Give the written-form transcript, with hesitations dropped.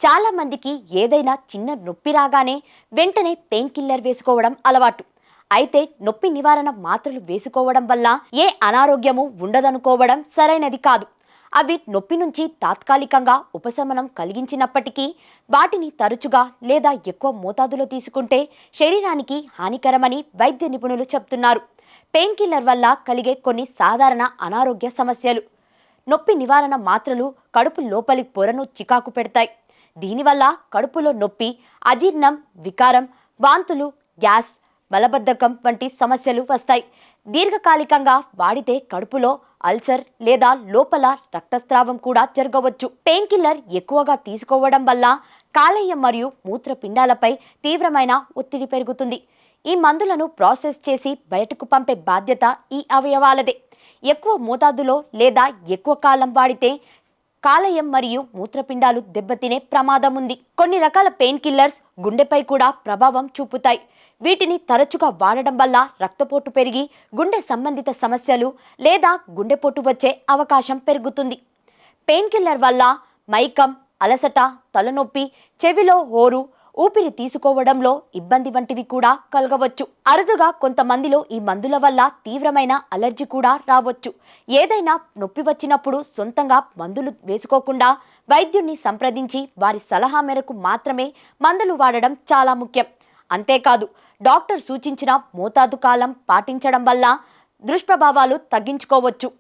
చాలా మందికి ఏదైనా చిన్న నొప్పి రాగానే వెంటనే పెయిన్ కిల్లర్ వేసుకోవడం అలవాటు. అయితే నొప్పి నివారణ మాత్రలు వేసుకోవడం వల్ల ఏ అనారోగ్యము ఉండదనుకోవడం సరైనది కాదు. అవి నొప్పి నుంచి తాత్కాలికంగా ఉపశమనం కలిగించినప్పటికీ వాటిని తరచుగా లేదా ఎక్కువ మోతాదులో తీసుకుంటే శరీరానికి హానికరమని వైద్య నిపుణులు చెప్తున్నారు. పెయిన్ కిల్లర్ వల్ల కలిగే కొన్ని సాధారణ అనారోగ్య సమస్యలు. నొప్పి నివారణ మాత్రలు కడుపు లోపలి పొరను చికాకు పెడతాయి. దీనివల్ల కడుపులో నొప్పి, అజీర్ణం, వికారం, వాంతులు, గ్యాస్, మలబద్ధకం వంటి సమస్యలు వస్తాయి. దీర్ఘకాలికంగా వాడితే కడుపులో అల్సర్ లేదా లోపల రక్తస్రావం కూడా జరగవచ్చు. పెయిన్ కిల్లర్ ఎక్కువగా తీసుకోవడం వల్ల కాలేయం మరియు మూత్రపిండాలపై తీవ్రమైన ఒత్తిడి పెరుగుతుంది. ఈ మందులను ప్రాసెస్ చేసి బయటకు పంపే బాధ్యత ఈ అవయవాలదే. ఎక్కువ మోతాదులో లేదా ఎక్కువ కాలం వాడితే కాలేయం మరియు మూత్రపిండాలు దెబ్బతినే ప్రమాదం ఉంది. కొన్ని రకాల పెయిన్ కిల్లర్స్ గుండెపై కూడా ప్రభావం చూపుతాయి. వీటిని తరచుగా వాడడం వల్ల రక్తపోటు పెరిగి గుండె సంబంధిత సమస్యలు లేదా గుండెపోటు వచ్చే అవకాశం పెరుగుతుంది. పెయిన్ కిల్లర్ వల్ల మైకం, అలసట, తలనొప్పి, చెవిలో హోరు, ఊపిరి తీసుకోవడంలో ఇబ్బంది వంటివి కూడా కలగవచ్చు. అరుదుగా కొంతమందిలో ఈ మందుల వల్ల తీవ్రమైన అలర్జీ కూడా రావచ్చు. ఏదైనా నొప్పి వచ్చినప్పుడు సొంతంగా మందులు వేసుకోకుండా వైద్యుణ్ణి సంప్రదించి వారి సలహా మేరకు మాత్రమే మందులు వాడడం చాలా ముఖ్యం. అంతేకాదు, డాక్టర్ సూచించిన మోతాదు కాలం పాటించడం వల్ల దుష్ప్రభావాలు తగ్గించుకోవచ్చు.